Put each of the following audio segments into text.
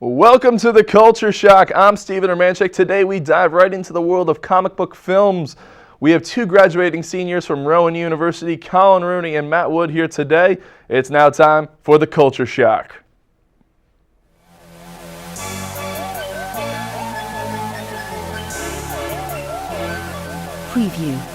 Welcome to the Culture Shock. I'm Steven Romanchik. Today we dive right into the world of comic book films. We have two graduating seniors from Rowan University, Colin Rooney and Matt Wood, here today. It's now time for the Culture Shock. Preview.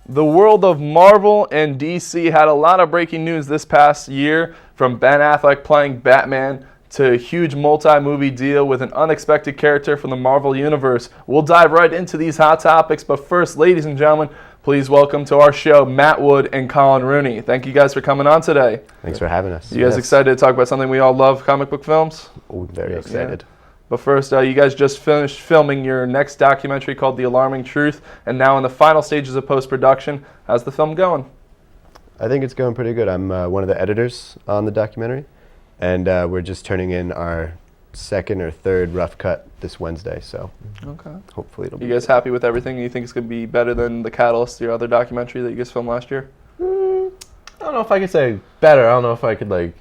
The world of Marvel and DC had a lot of breaking news this past year, from Ben Affleck playing Batman to a huge multi-movie deal with an unexpected character from the Marvel Universe. We'll dive right into these hot topics, but first, ladies and gentlemen, please welcome to our show Matt Wood and Colin Rooney. Thank you guys for coming on today. Thanks for having us. You guys excited to talk about something we all love, comic book films? Oh, very excited. Yeah. But first, you guys just finished filming your next documentary called The Alarming Truth, and now in the final stages of post-production. How's the film going? I think it's going pretty good. I'm one of the editors on the documentary, and we're just turning in our second or third rough cut this Wednesday, so hopefully it'll be You guys happy with everything? You think it's going to be better than The Catalyst, your other documentary that you guys filmed last year? I don't know if I could say better. I don't know if I could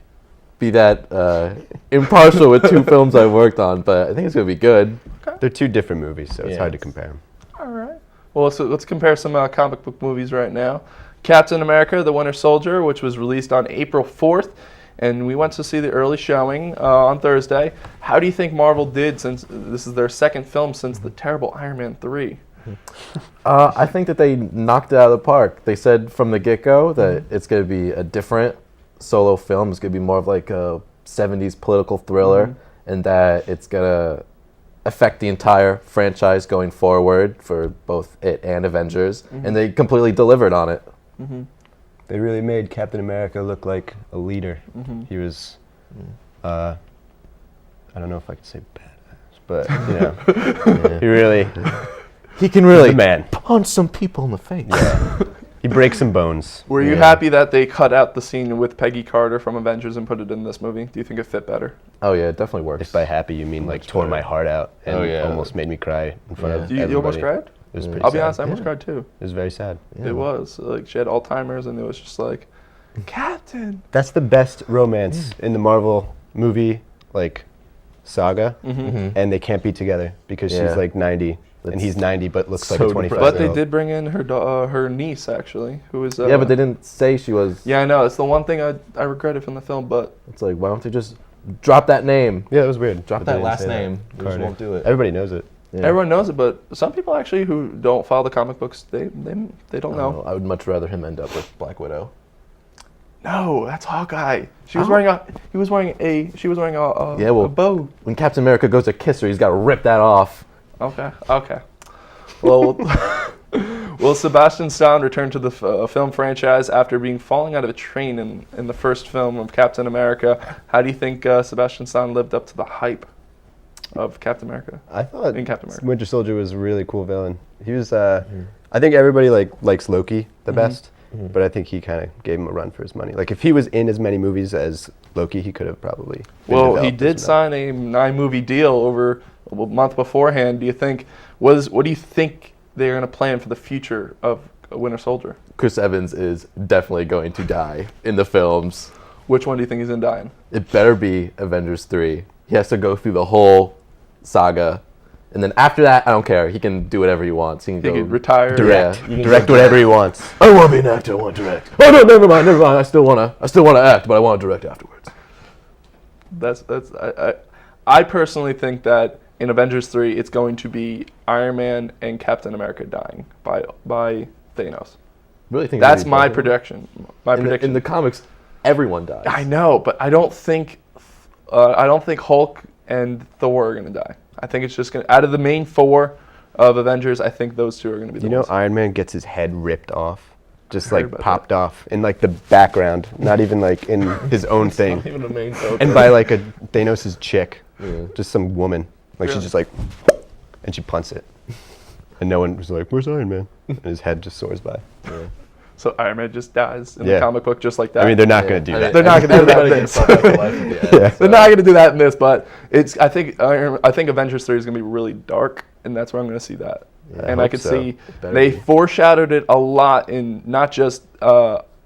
be that impartial with two films I worked on, but I think it's going to be good. They're two different movies, so it's hard to compare them. All right. Well, let's compare some comic book movies right now. Captain America, The Winter Soldier, which was released on April 4th, and we went to see the early showing on Thursday. How do you think Marvel did, since this is their second film since the terrible Iron Man 3? I think that they knocked it out of the park. They said from the get-go that it's going to be a different solo film. It's going to be more of like a 70s political thriller, and that it's going to affect the entire franchise going forward for both it and Avengers, and they completely delivered on it. They really made Captain America look like a leader. He was, I don't know if I could say badass, but He can really man. punch some people in the face. Yeah. He breaks some bones. Were you happy that they cut out the scene with Peggy Carter from Avengers and put it in this movie? Do you think it fit better? Oh yeah, it definitely works. If by happy you mean tore my heart out and almost made me cry in front of everybody. You almost cried? It was pretty I'll be sad. honest, I almost cried too. It was very sad. It was. She had Alzheimer's, and it was just like, Captain! That's the best romance in the Marvel movie, saga, and they can't be together because she's 90 and he's 90 but looks like a 25. But they did bring in her niece, actually, who was... yeah, but they didn't say she was... Yeah, I know. It's the one thing I regretted from the film, but... It's like, why don't they just drop that name? Yeah, it was weird. Drop that last name. They just won't do it. Everybody knows it. Yeah. Everyone knows it, but some people actually who don't follow the comic books, they don't know. I would much rather him end up with Black Widow. No, that's Hawkeye. She was wearing a bow. When Captain America goes to kiss her, he's got to rip that off. Okay. Well, will Sebastian Stan return to the film franchise after being falling out of a train in the first film of Captain America? How do you think Sebastian Stan lived up to the hype of Captain America? I thought in Captain America, Winter Soldier was a really cool villain. He was, I think everybody likes Loki the best, but I think he kind of gave him a run for his money. If he was in as many movies as Loki, he could have probably been Well, he developed did sign a 9-movie deal over a month beforehand. Do you think, what do you think they're going to plan for the future of Winter Soldier? Chris Evans is definitely going to die in the films. Which one do you think he's in dying? It better be Avengers 3. He has to go through the whole saga. And then after that, I don't care. He can do whatever he wants. He can retire. Direct. Yeah. Direct whatever he wants. I don't want to be an actor. I want to direct. Oh no, never mind. I still want to act, but I want to direct afterwards. I personally think that in Avengers 3, it's going to be Iron Man and Captain America dying by Thanos. Really think that's my prediction. In the comics, everyone dies. I know, but I don't think Hulk and Thor are going to die. I think it's just going to, out of the main 4 of Avengers, I think those 2 are going to be the ones. Iron Man gets his head ripped off, just popped off in the background, not even in his own thing. Not even a main focus. And by a Thanos' chick, just some woman, she's just and she punts it, and no one was like, "Where's Iron Man?" And his head just soars by. Yeah. So Iron Man just dies in the comic book just like that. I mean, they're not going to do that. They're not going to do that in this. They're not going to do that in this, but I think Avengers 3 is going to be really dark, and that's where I'm going to see that. Yeah, and I could see they foreshadowed it a lot in not just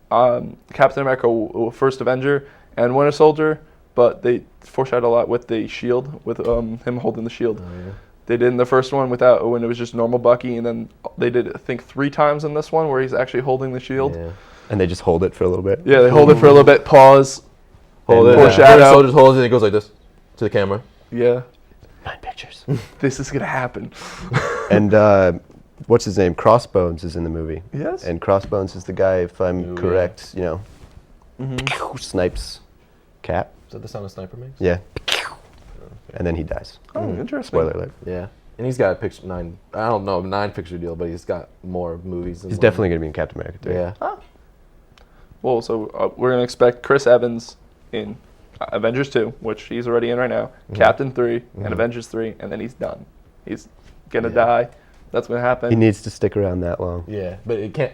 Captain America First Avenger and Winter Soldier, but they foreshadowed a lot with the shield, with him holding the shield. Oh, yeah. They did in the first one when it was just normal Bucky, and then they did it, I think, 3 times in this one where he's actually holding the shield. Yeah. And they just hold it for a little bit. Yeah, they hold it for a little bit, pause, Hold it. foreshadow. So just holds it and it goes like this to the camera. Yeah, 9 pictures. this is gonna happen. And what's his name? Crossbones is in the movie. Yes. And Crossbones is the guy, if I'm Ooh, correct, Mm-hmm. snipes Cap. Is that the sound a sniper makes? Yeah. And then he dies. Oh, interesting. Spoiler alert. Yeah. And he's got a 9 picture deal, but he's got more movies. Than He's one. definitely going to be in Captain America 3. Yeah. Well, so we're gonna expect Chris Evans in Avengers 2, which he's already in right now, Captain 3, and Avengers 3, and then he's done. He's gonna die. That's gonna happen. He needs to stick around that long. Yeah, but he can't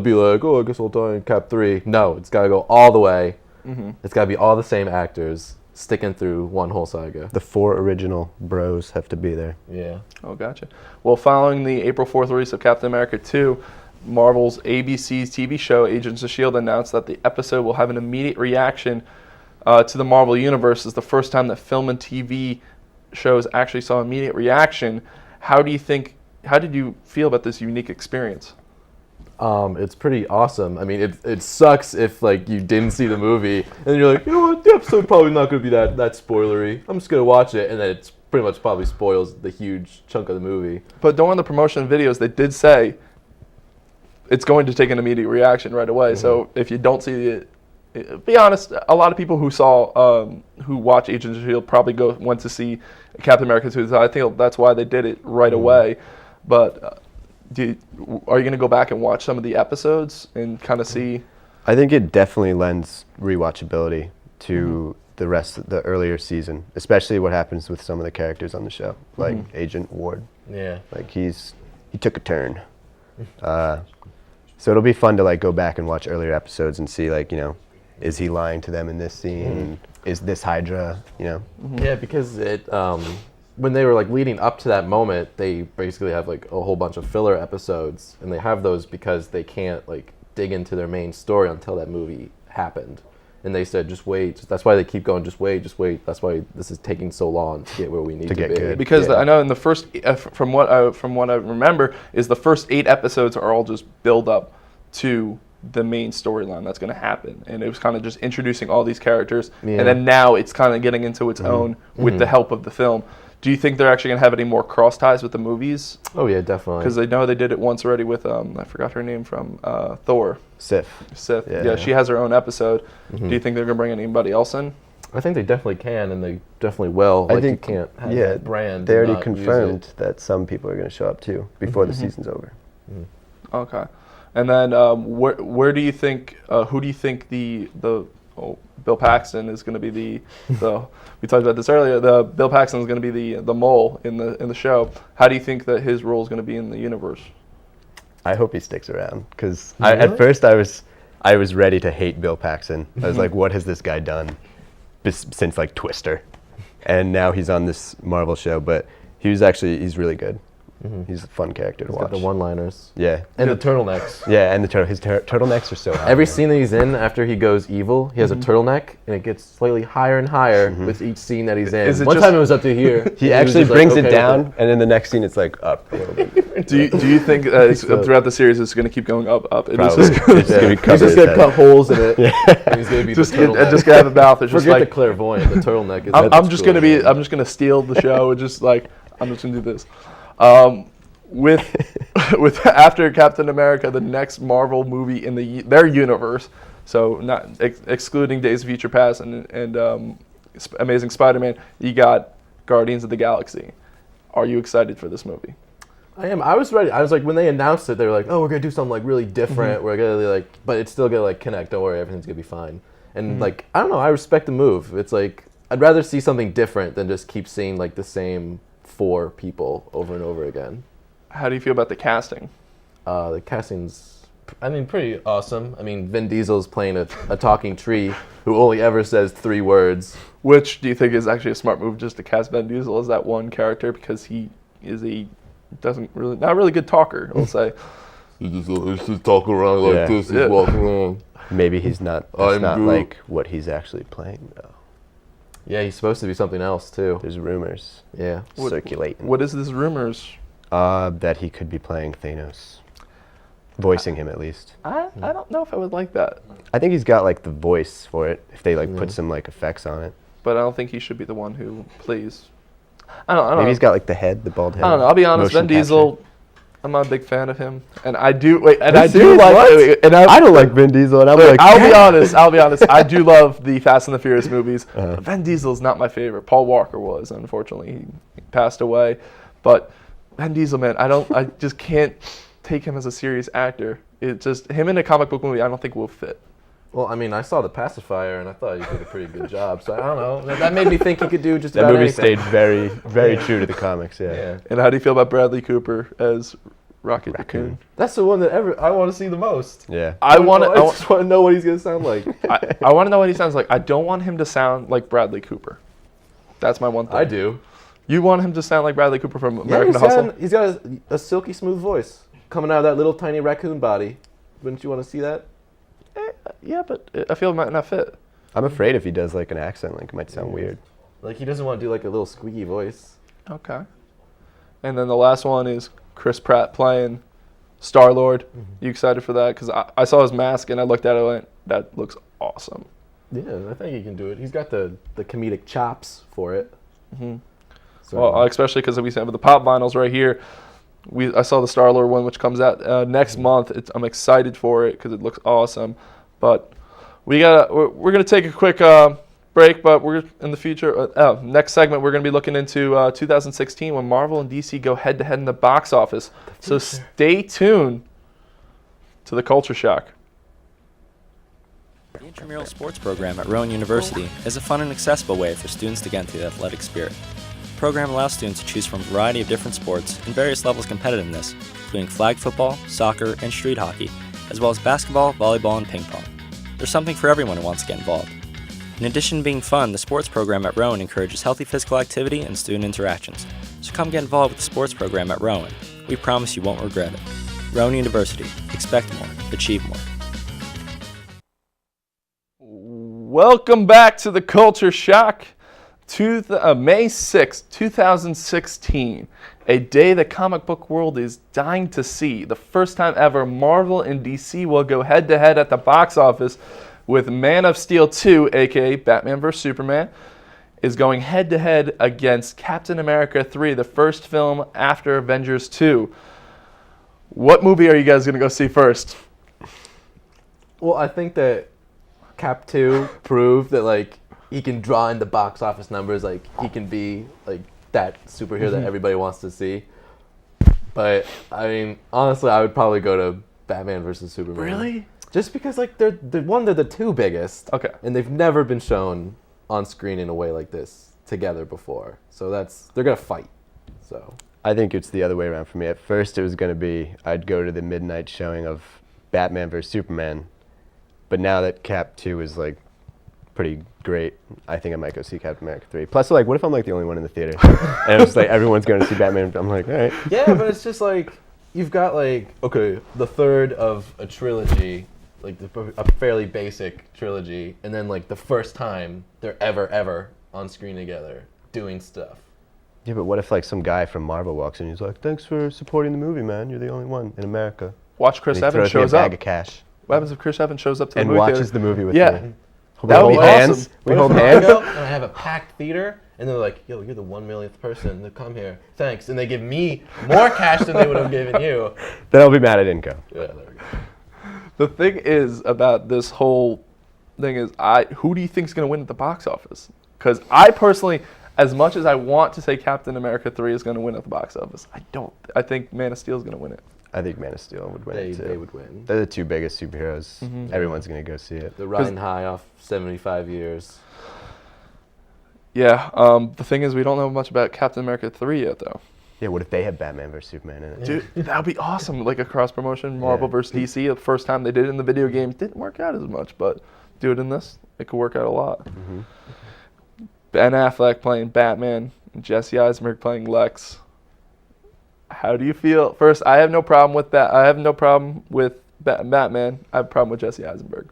be like, oh, I guess I'll die in Cap 3. No, it's got to go all the way. Mm-hmm. It's got to be all the same actors sticking through one whole saga. The 4 original bros have to be there. Yeah. Oh, gotcha. Well, following the April 4th release of Captain America 2, Marvel's ABC's TV show Agents of S.H.I.E.L.D. announced that the episode will have an immediate reaction to the Marvel Universe. It's the first time that film and TV shows actually saw immediate reaction. How did you feel about this unique experience? It's pretty awesome. I mean, it sucks if like you didn't see the movie and you're like, you know what, the episode probably not going to be that spoilery. I'm just going to watch it, and then it's pretty much probably spoils the huge chunk of the movie. But during the promotion videos, they did say it's going to take an immediate reaction right away. So if you don't see it, be honest, a lot of people who watch Agents of S.H.I.E.L.D. probably went to see Captain America 2. So I think that's why they did it right away. But are you going to go back and watch some of the episodes and kind of see? I think it definitely lends rewatchability to the rest of the earlier season, especially what happens with some of the characters on the show, like Agent Ward. Yeah. Like he took a turn. So it'll be fun to like go back and watch earlier episodes and see like, is he lying to them in this scene? Is this Hydra? Yeah, because it when they were like leading up to that moment, they basically have like a whole bunch of filler episodes, and they have those because they can't like dig into their main story until that movie happened. And they said, just wait. That's why they keep going, just wait. That's why this is taking so long to get where we need to get be. good. Because I know in the first, from what I remember, is the first 8 episodes are all just build up to the main storyline that's going to happen, and it was kind of just introducing all these characters, and then now it's kind of getting into its own with the help of the film. Do you think they're actually going to have any more cross ties with the movies? Oh yeah, definitely. Because I know they did it once already with I forgot her name from Thor. Sif. Yeah, she has her own episode. Do you think they're going to bring anybody else in? I think they definitely can, and they definitely will. Like, you can't have that brand. They and already not use confirmed it. that some people are going to show up too before the season's over. Okay, and then where do you think? Who do you think the Bill Paxton is going to be we talked about this earlier. The Bill Paxton is going to be the mole in the show. How do you think that his role is going to be in the universe? I hope he sticks around because at first I was ready to hate Bill Paxton. I was like, what has this guy done since like Twister? And now he's on this Marvel show, but he's really good. He's a fun character to He's watch. got the one-liners. Yeah. And the turtlenecks. Yeah, and his turtlenecks are so high. Every scene that he's in after he goes evil, he has a turtleneck, and it gets slightly higher and higher with each scene that he's in. Is it One just- time it was up to here. He and was actually just like, brings okay it with down, and in the next scene it's like up a little bit. Do you think throughout the series it's going to keep going up? It is Probably. just It's gonna be He's covered just gonna his cut head. holes in it. And he's gonna be just the turtleneck. just gonna have a mouth. It's just Forget like the clairvoyant. The turtleneck is. I'm just gonna be. I'm just gonna steal the show and just like I'm just gonna do this. With after Captain America, the next Marvel movie in their universe, so not excluding Days of Future Past and Amazing Spider-Man, you got Guardians of the Galaxy. Are you excited for this movie? I am. I was ready. I was like, when they announced it, they were like, "Oh, we're gonna do something like really different. We're gonna like, but it's still gonna like connect. Don't worry, everything's gonna be fine." And like, I don't know. I respect the move. It's like I'd rather see something different than just keep seeing like the same 4 people over and over again. How do you feel about the casting? The casting's, I mean, pretty awesome. I mean, Vin Diesel's playing a talking tree who only ever says 3 words. Which do you think is actually a smart move, just to cast Vin Diesel as that one character, because he is not really good talker, I'll say. He just talking around like Yeah. this. He's Yeah. walking around. Maybe he's not. That's not like what he's actually playing though. Yeah, he's supposed to be something else too. There's rumors Yeah. circulating. What is this rumors? That he could be playing Thanos, voicing him at least. I don't know if I would like that, I think he's got like the voice for it. If they like put some like effects on it. but I don't think he should be the one who plays. I don't Maybe know. he's got like the head, the bald head. I don't know. I'll be honest. Motion Vin capture. Diesel. I'm not a big fan of him, and I do Are you do serious? like. What? And I don't like Vin Diesel, and I'm like. I'll be honest. I'll be honest. I do love the Fast and the Furious movies. But Vin Diesel is not my favorite. Paul Walker was, unfortunately, he passed away. But Vin Diesel, man, I just can't take him as a serious actor. It just him in a comic book movie, I don't think will fit. Well, I mean, I saw The Pacifier and I thought he did a pretty good job. So I don't know. That made me think he could do just That about movie anything. stayed very, very true to the comics. Yeah. Yeah. And how do you feel about Bradley Cooper as Rocket Raccoon? That's the one that I want to see the most. Yeah. I want I just want to know what he's gonna sound like. I want to know what he sounds like. I don't want him to sound like Bradley Cooper. That's my one thing. I do. You want him to sound like Bradley Cooper from Yeah, American Hustle? he's got a silky smooth voice coming out of that little tiny raccoon body. Wouldn't you want to see that? Yeah, but I feel it might not fit. I'm afraid if he does like an accent, like it might sound weird. Like he doesn't want to do like a little squeaky voice. Okay. And then the last one is Chris Pratt playing Star-Lord. You excited for that? Because I saw his mask and I looked at it and went, that looks awesome. Yeah, I think he can do it. He's got the comedic chops for it. So, Well, especially because we have the pop vinyls right here. I saw the Star-Lord one, which comes out next month. I'm excited for it because it looks awesome. But we're gonna take a quick break. But we're in the future. Next segment, we're gonna be looking into 2016 when Marvel and DC go head-to-head in the box office. So stay tuned to the Culture Shock. The intramural sports program at Rowan University is a fun and accessible way for students to get into the athletic spirit. The program allows students to choose from a variety of different sports and various levels of competitiveness, including flag football, soccer, and street hockey, as well as basketball, volleyball, and ping pong. There's something for everyone who wants to get involved. In addition to being fun, the sports program at Rowan encourages healthy physical activity and student interactions. So come get involved with the sports program at Rowan. We promise you won't regret it. Rowan University. Expect more. Achieve more. Welcome back to the Culture Shock. May 6, 2016, a day the comic book world is dying to see. The first time ever, Marvel and DC will go head-to-head at the box office with Man of Steel 2, aka Batman vs. Superman, is going head-to-head against Captain America 3, the first film after Avengers 2. What movie are you guys going to go see first? well, I think that Cap 2 proved that like he can draw in the box office numbers. Like he can be like that superhero that everybody wants to see. But I mean, honestly, I would probably go to Batman vs. Superman. Really? Just because like they're the two biggest. Okay. And they've never been shown on screen in a way like this together before. So they're gonna fight. So I think it's the other way around for me. At first, it was going to be I'd go to the midnight showing of Batman vs. Superman, but now that Cap 2 is like pretty great, I think I might go see Captain America 3. Plus, like, what if I'm like the only one in the theater? And it's like everyone's going to see Batman. I'm like, all right. yeah, but it's just like you've got like the third of a trilogy, like a fairly basic trilogy, and then like the first time they're ever on screen together doing stuff. Yeah, but what if like some guy from Marvel walks in and he's like, thanks for supporting the movie, man. You're the only one in America. Watch Chris And he Evans throws me shows a bag up. of cash What happens if Chris Evans shows up to the and movie watches theater? the movie with Yeah. me. That would be hold hands. awesome. We What hold if I hands. go and I have a packed theater, and they're like, "Yo, you're the 1 millionth person to come here. Thanks," and they give me more cash than they would have given you. Then I'll be mad I didn't go. Yeah, there we go. The thing is about this whole thing is, who do you think is going to win at the box office? Because I personally, as much as I want to say Captain America 3 is going to win at the box office, I don't. I think Man of Steel is going to win it. I think Man of Steel would win it too. They would win. They're the two biggest superheroes. Everyone's going to go see it. They're riding high off 75 years. Yeah. The thing is, we don't know much about Captain America 3 yet, though. Yeah, what if they have Batman vs. Superman in it? Dude, that would be awesome. Like a cross promotion, Marvel versus DC. The first time they did it in the video games didn't work out as much, but do it in this, it could work out a lot. Ben Affleck playing Batman, and Jesse Eisenberg playing Lex. How do you feel? First, I have no problem with that. I have no problem with Batman. I have a problem with Jesse Eisenberg.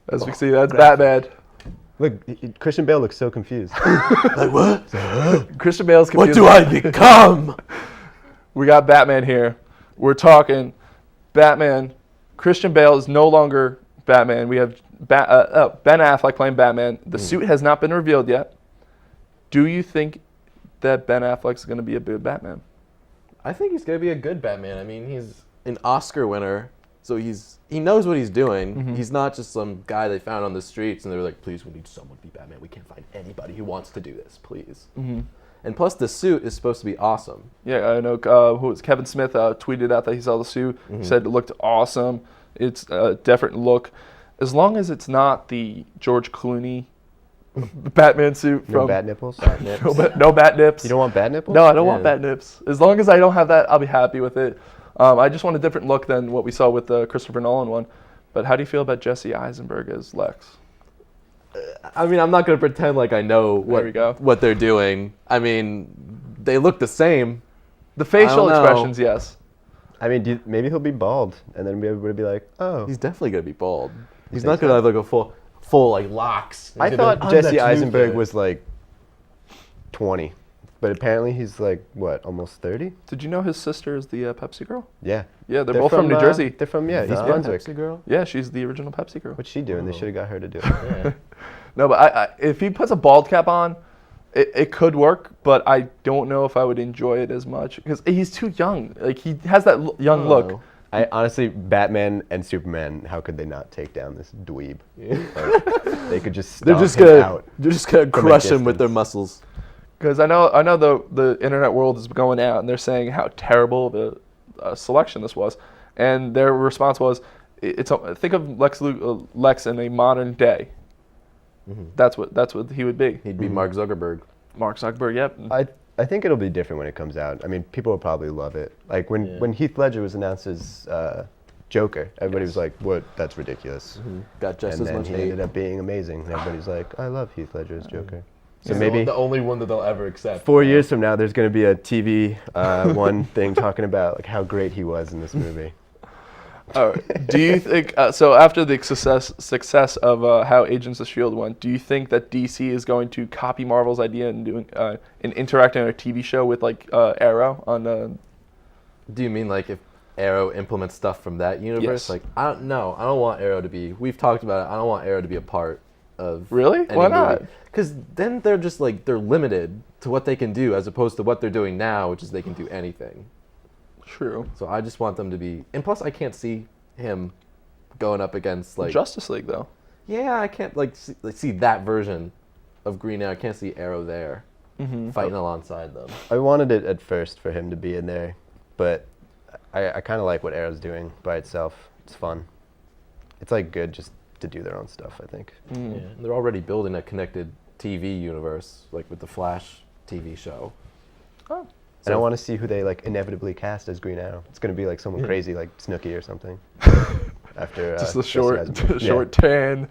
As we can see, that's Batman. Look, Christian Bale looks so confused. Like what? Christian Bale's What confused. do I become? We got Batman here. We're talking Batman. Christian Bale is no longer Batman. We have Ben Affleck playing Batman. The suit has not been revealed yet. Do you think that Ben Affleck's going to be a good Batman? I think he's gonna be a good Batman. I mean, he's an Oscar winner, so he knows what he's doing. He's not just some guy they found on the streets and they were like, "Please, we need someone to be Batman. We can't find anybody who wants to do this, please." And plus, the suit is supposed to be awesome. Yeah, I know. Who was Kevin Smith tweeted out that he saw the suit. He said it looked awesome. It's a different look, as long as it's not the George Clooney Batman suit No from bat nipples? no bat nips. You don't want bat nipples? No, I don't want Yeah. bat nips. As long as I don't have that, I'll be happy with it. I just want a different look than what we saw with the Christopher Nolan one. But how do you feel about Jesse Eisenberg as Lex? I mean, I'm not gonna pretend like I know There we go. what they're doing. I mean, they look the same. The facial I don't know. expressions, yes. I mean, maybe he'll be bald, and then everybody will be like, oh. He's definitely gonna be bald. He's think not gonna have like a full like locks. I He's gonna thought be like, Jesse "I'm that Eisenberg kid." was like 20, but apparently he's like, what, almost 30? Did you know his sister is the Pepsi girl? Yeah. Yeah, they're both from New Jersey. They're from, East The Brunswick. Pepsi girl. Yeah, she's the original Pepsi girl. What's she doing? They should have got her to do it. Yeah. No, but if he puts a bald cap on, it could work, but I don't know if I would enjoy it as much because he's too young. Like, he has that young look. know. I honestly, Batman and Superman, how could they not take down this dweeb? Yeah. Like, they could just They're stomp just him gonna out. crush him with distance. their muscles. Because I know the internet world is going out and they're saying how terrible the selection this was, and their response was, think of Lex in a modern day. That's what he would be. He'd be Mark Zuckerberg. Mark Zuckerberg, yep. I think it'll be different when it comes out. I mean, people will probably love it. Like when Heath Ledger was announced as Joker, everybody was like, "What? That's ridiculous." Got just And as then much he hate. ended up being amazing. And everybody's like, "I love Heath Ledger as Joker." So He's maybe the only one that they'll ever accept. 4 years from now, there's going to be a TV one thing talking about like how great he was in this movie. Do you think so? After the success of how Agents of Shield went, do you think that DC is going to copy Marvel's idea and doing and interacting on a TV show with like Arrow on? Do you mean like if Arrow implements stuff from that universe? Yes. Like I don't want Arrow to be. We've talked about it. I don't want Arrow to be a part of. Really? Why not? Because then they're just like they're limited to what they can do as opposed to what they're doing now, which is they can do anything. True. So I just want them to be. And plus, I can't see him going up against like. Justice League though. Yeah, I can't see that version of Green Arrow. I can't see Arrow there fighting alongside them. I wanted it at first for him to be in there, but I kind of like what Arrow's doing by itself. It's fun. It's like good just to do their own stuff, I think. Yeah, and they're already building a connected TV universe, like with the Flash TV show. Oh. And I want to see who they like inevitably cast as Green Arrow. It's going to be like someone crazy like Snooki or something. After Just the Jesse short, Eisenberg. short tan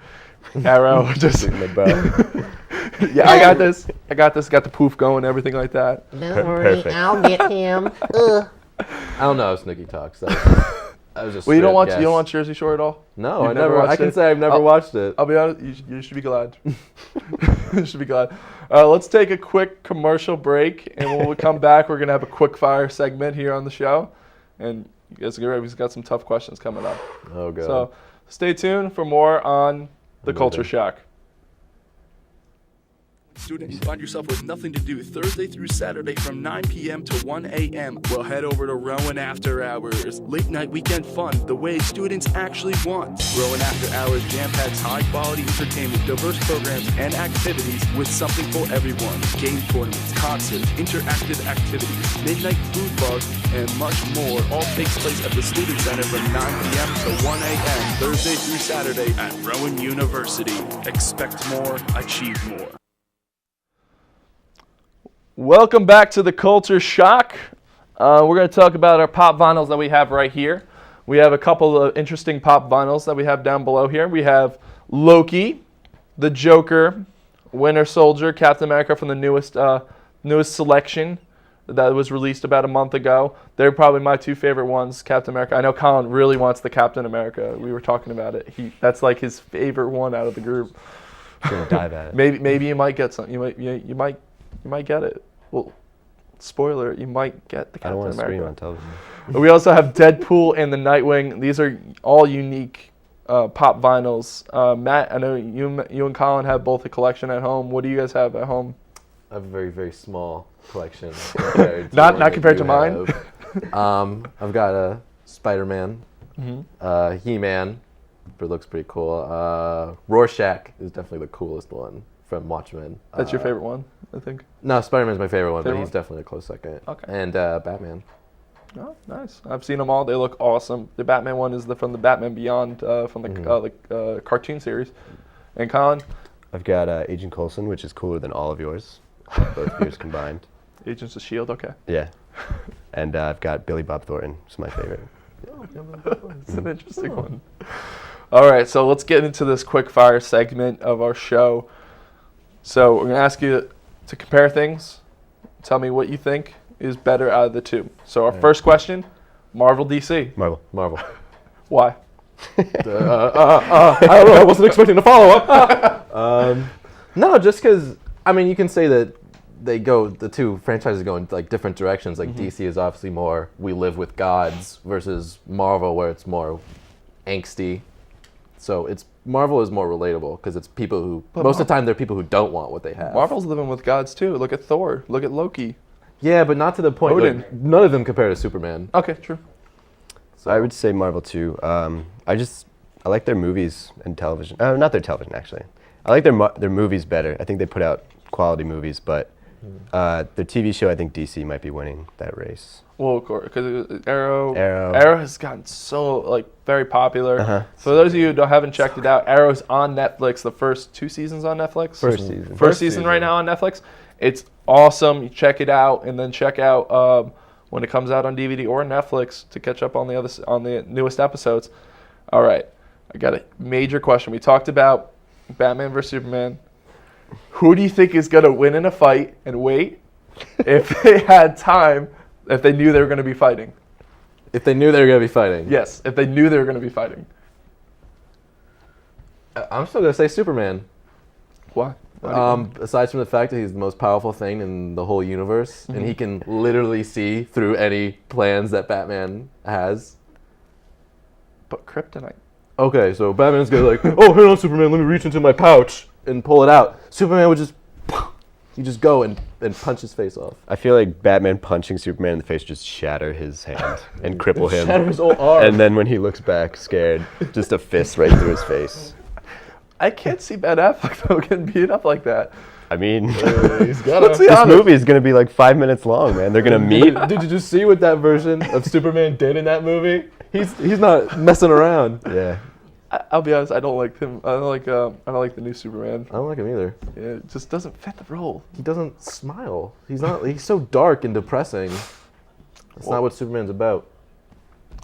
arrow. Just Shooting the bow. yeah, I got this. Got the poof going, everything like that. Don't worry, Perfect. I'll get him. Ugh. I don't know how Snooki talks. I was just. Well, you don't straight watch guess. you don't watch Jersey Shore at all? No, You've I never never. I watched can it? say I've never watched it. I'll be honest. You should be glad. You should be glad. Let's take a quick commercial break, and when we come back, we're gonna have a quick fire segment here on the show, and you guys get ready. We've got some tough questions coming up. Oh god. So stay tuned for more on the Culture Shock. Student, you find yourself with nothing to do Thursday through Saturday from 9 p.m. to 1 a.m. Well, head over to Rowan After Hours. Late night weekend fun, the way students actually want. Rowan After Hours jam-packs high-quality entertainment, diverse programs, and activities with something for everyone. Game tournaments, concerts, interactive activities, midnight food bars, and much more. All takes place at the Student Center from 9 p.m. to 1 a.m. Thursday through Saturday at Rowan University. Expect more, achieve more. Welcome back to the Culture Shock. We're going to talk about our pop vinyls that we have right here. We have a couple of interesting pop vinyls that we have down below here. We have Loki, the Joker, Winter Soldier, Captain America from the newest selection, that was released about a month ago. They're probably my two favorite ones, Captain America. I know Colin really wants the Captain America. We were talking about it. That's like his favorite one out of the group. Gonna dive at it. Maybe you might get some. You might get it. Well, spoiler, you might get the I don't Captain want to scream America. on television. We also have Deadpool and the Nightwing. These are all unique pop vinyls. Matt, I know you and Colin have both a collection at home. What do you guys have at home? I have a very, very small collection. compared to Not one that compared you to mine? have. I've got a Spider-Man, Mm-hmm. He-Man, but it looks pretty cool. Rorschach is definitely the coolest one from Watchmen. That's your favorite one, I think. No, Spider-Man's my favorite one, Favorite but he's one? definitely a close second. Okay. And Batman. Oh, nice. I've seen them all. They look awesome. The Batman one is from the Batman Beyond from the cartoon series. And Colin, I've got Agent Coulson, which is cooler than all of yours, both of yours combined. Agents of S.H.I.E.L.D., okay. Yeah. And I've got Billy Bob Thornton. It's my favorite. It's an interesting one. All right, so let's get into this quick fire segment of our show. So we're going to ask you to compare things. Tell me what you think is better out of the two. So our first question, Marvel, DC. Marvel. Why? I don't know. I wasn't expecting a follow-up. No, just because, I mean, you can say that the two franchises go in like different directions. Like DC is obviously more we live with gods versus Marvel where it's more angsty. So Marvel is more relatable because it's people who, most of the time they're people who don't want what they have. Marvel's living with gods too. Look at Thor. Look at Loki. Yeah, but not to the point. Odin. Like, none of them compare to Superman. Okay, true. So I would say Marvel too. I like their movies and television. Not their television, actually. I like their movies better. I think they put out quality movies, but their TV show, I think DC might be winning that race. Well, of course, because Arrow Arrow. has gotten so very popular. Uh-huh. For those of you who haven't checked it out, Arrow's on Netflix. The first 2 seasons on Netflix. First season. First season right now on Netflix. It's awesome. You check it out, and then check out when it comes out on DVD or Netflix to catch up on the newest episodes. All right, I got a major question. We talked about Batman vs Superman. Who do you think is gonna win in a fight? And wait, if they had time, if they knew they were gonna be fighting. if they knew they were going to be fighting. Yes, if they knew they were gonna be fighting. I'm still going to say Superman. Why? Aside from the fact that he's the most powerful thing in the whole universe, and he can literally see through any plans that Batman has. But kryptonite. Okay, so Batman's gonna like, oh, hang on, Superman, let me reach into my pouch and pull it out. Superman would just go and punch his face off. I feel like Batman punching Superman in the face just shatter his hand and cripple him. Shatter his whole arm. And then when he looks back, scared, just a fist right through his face. I can't see Ben Affleck though getting beat up like that. I mean, he's got Let's be this honest. movie is going to be like 5 minutes long, man. They're going to meet. Did you just see what that version of Superman did in that movie? He's not messing around. Yeah. I'll be honest. I don't like him. I don't like the new Superman. I don't like him either. Yeah, it just doesn't fit the role. He doesn't smile. He's so dark and depressing. That's not what Superman's about.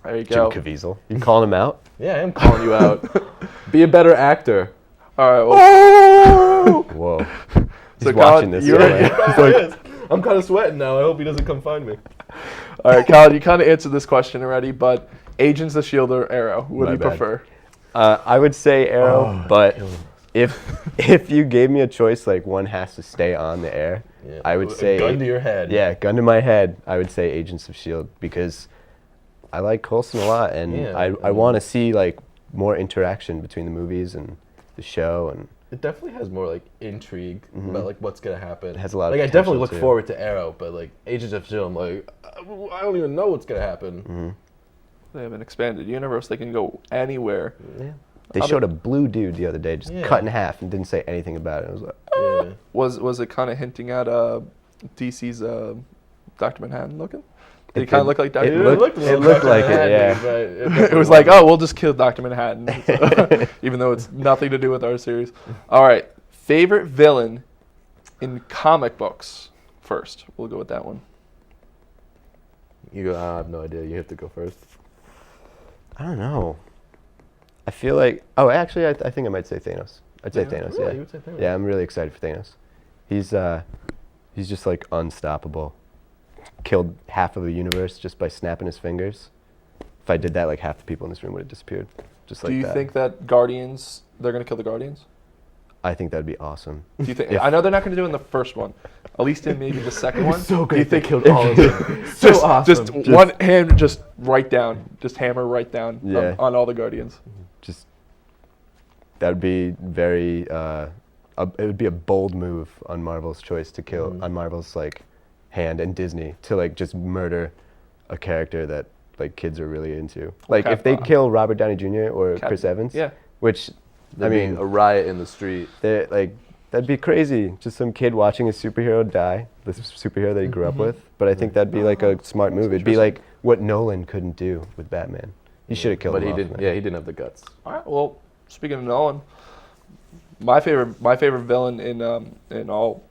There you Jim go. Caviezel. You calling him out? Yeah, I am calling you out. Be a better actor. All right. Well, Whoa. He's So, watching Colin, this. you're yeah. right. I'm kind of sweating now. I hope he doesn't come find me. all right, Colin. You kind of answered this question already, but Agents of Shield or Arrow? What do My you bad. prefer? I would say Arrow, but if you gave me a choice, like one has to stay on the air, I would say gun to your head. Yeah, gun to my head. I would say Agents of S.H.I.E.L.D. because I like Coulson a lot, and Yeah, I want to see like more interaction between the movies and the show, and It definitely has more like intrigue about like what's gonna happen. It has a lot of like I definitely look potential, too. forward to Arrow, but like Agents of S.H.I.E.L.D., I'm like I don't even know what's gonna happen. They have an expanded universe. They can go anywhere. Yeah. they showed a blue dude the other day just Yeah. cut in half and didn't say anything about it. I was like, Yeah. Was it kind of hinting at DC's Dr. Manhattan looking? Did It he kind of did- look like Dr. it Manhattan? looked- it looked like it, yeah. It was like, oh, we'll just kill Dr. Manhattan, even though it's nothing to do with our series. All right, favorite villain in comic books first. We'll go with that one. You go. I have no idea. You have to go first. I don't know. I feel like actually I think I might say Thanos. I'd say Thanos. Really? Yeah. You would say Thanos? Yeah, I'm really excited for Thanos. He's just like unstoppable. killed half of the universe just by snapping his fingers. If I did that, like half the people in this room would have disappeared. Just like Do you that. think that Guardians, they're going to kill the Guardians? I think that'd be awesome. Do you think? If- I know they're not going to do it in the first one. At least in maybe the second one. So Do you great they think killed all of them. just, So awesome. just one hand, just right down, just hammer right down Yeah. on all the Guardians. Just that would be very. It would be a bold move on Marvel's choice to kill on Marvel's like hand and Disney to like just murder a character that like kids are really into. Like if they kill Robert Downey Jr. or Chris Evans, Yeah. which There'd be a riot in the street. they're like that'd be crazy. Just some kid watching a superhero die, the superhero that he grew up with. But I think that'd be like a smart move. It'd be like what Nolan couldn't do with Batman. He should have killed But him he off, didn't. man. Yeah, he didn't have the guts. All right. Well, speaking of Nolan, my favorite villain in all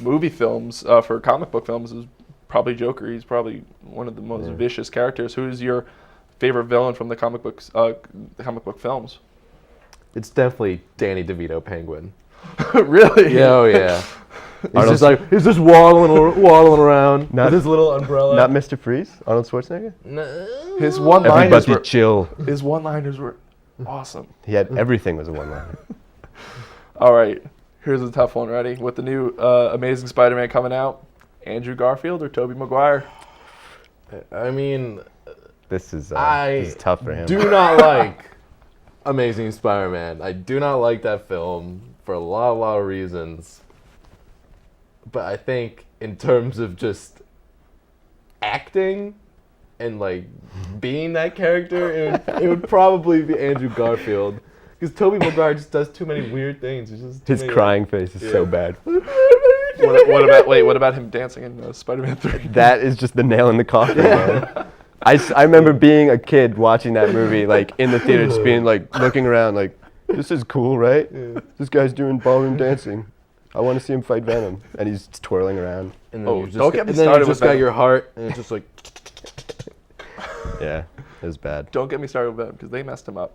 movie films for comic book films is probably Joker. He's probably one of the most vicious characters. Who's your favorite villain from the comic book films? It's definitely Danny DeVito Penguin. Really? Yeah, oh yeah. He's Arnold just like he's just waddling around Not- with his little umbrella. Not Mr. Freeze, Arnold Schwarzenegger. His one-liners Everybody chill. his one-liners were awesome. He had everything was a one-liner. All right, here's a tough one. Ready? With the new Amazing Spider-Man coming out, Andrew Garfield or Tobey Maguire? I mean, This is I tough for him. do not like Amazing Spider-Man. I do not like that film for a lot of reasons. But I think in terms of just acting and like being that character, it would probably be Andrew Garfield. Because Tobey Maguire just does too many weird things. It's just too His many, crying face is so bad. What about him dancing in Spider-Man 3? That is just the nail in the coffin, man. I remember being a kid watching that movie, like in the theater, just being like looking around, like this is cool, right? This guy's doing ballroom dancing. I want to see him fight Venom, and he's twirling around. And then Oh, you just don't got- get me and then started you with just got Venom. your heart, and it's just like Yeah, it was bad. Don't get me started with Venom because they messed him up.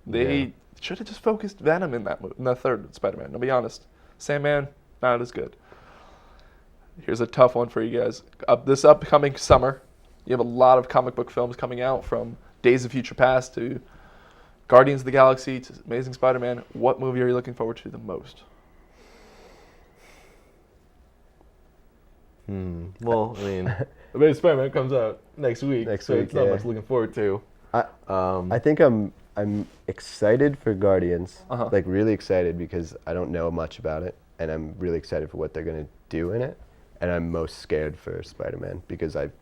They should have just focused Venom in the third Spider-Man. I'll be honest. Sandman, not as good. Here's a tough one for you guys. This upcoming summer, you have a lot of comic book films coming out, from Days of Future Past to Guardians of the Galaxy to Amazing Spider-Man. What movie are you looking forward to the most? Well, I mean, Amazing Spider-Man comes out next week. Next so week, it's not yeah. much looking forward to. I think I'm excited for Guardians, Uh-huh. like really excited because I don't know much about it, and I'm really excited for what they're gonna do in it, and I'm most scared for Spider-Man because I'm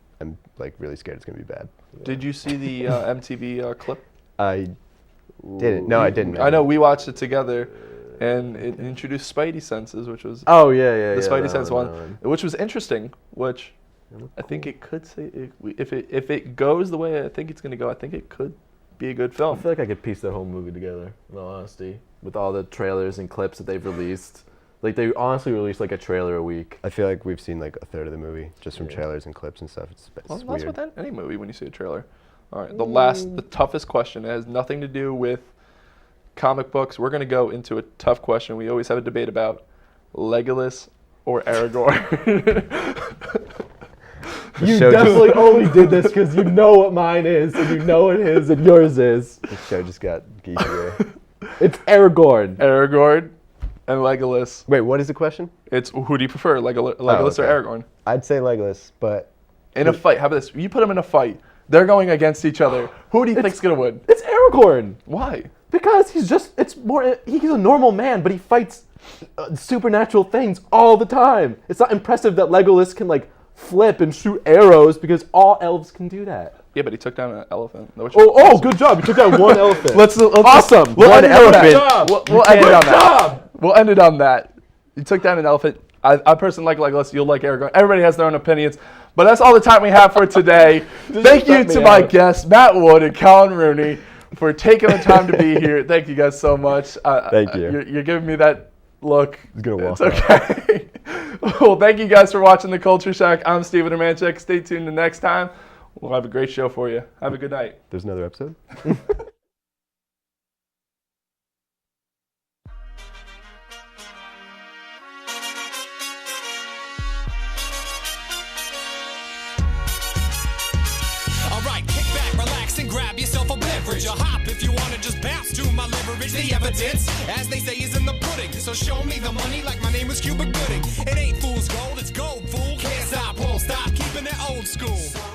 like really scared it's gonna be bad. Did you see the MTV clip? I didn't. No, I didn't. I know we watched it together, and it introduced Spidey senses, which was Oh yeah. the Spidey that sense one, one, that one. which was interesting. Which I think it could say if it goes the way I think it's going to go, I think it could be a good I film. feel like I could piece that whole movie together, in all honesty, with all the trailers and clips that they've released. Like, they honestly release like a trailer a week. I feel like we've seen like a third of the movie just from trailers and clips and stuff. It's Well, weird. that's with any movie when you see a trailer. All right, the toughest question, it has nothing to do with comic books. We're going to go into a tough question we always have a debate about: Legolas or Aragorn. You show just- definitely only did this because you know what mine is, and you know what his and yours is. The show just got geekier. It's Aragorn. Aragorn and Legolas. Wait, what is the question? It's who do you prefer, Legolas okay. or Aragorn? I'd say Legolas, but In a fight, how about this? You put them in a fight. They're going against each other. Who do you think's gonna win? It's Aragorn. Why? Because he's a normal man, but he fights supernatural things all the time. It's not impressive that Legolas can like flip and shoot arrows because all elves can do that. Yeah, but he took down an elephant. Which Oh, good job. You took out one elephant. Let's awesome. We'll One end it on that. elephant. We'll end it on that. job. We'll end it on that. You took down an elephant. I personally like Legolas. You'll like Aragorn. Everybody has their own opinions. But that's all the time we have for today. Thank you shut me to my out. guests, Matt Wood and Colin Rooney, for taking the time to be here. Thank you guys so much. Thank you. You're giving me that look. He's gonna walk It's okay. Well, thank you guys for watching The Culture Shack. I'm Steven Romanchek. Stay tuned the next time. We'll have a great show for you. Have a good night. there's another episode. gonna just bounce to my leverage. The evidence, as they say, is in the pudding. So show me the money like my name was Cuba Gooding. It ain't fool's gold, it's gold, fool. Can't stop, won't stop, keeping it old school.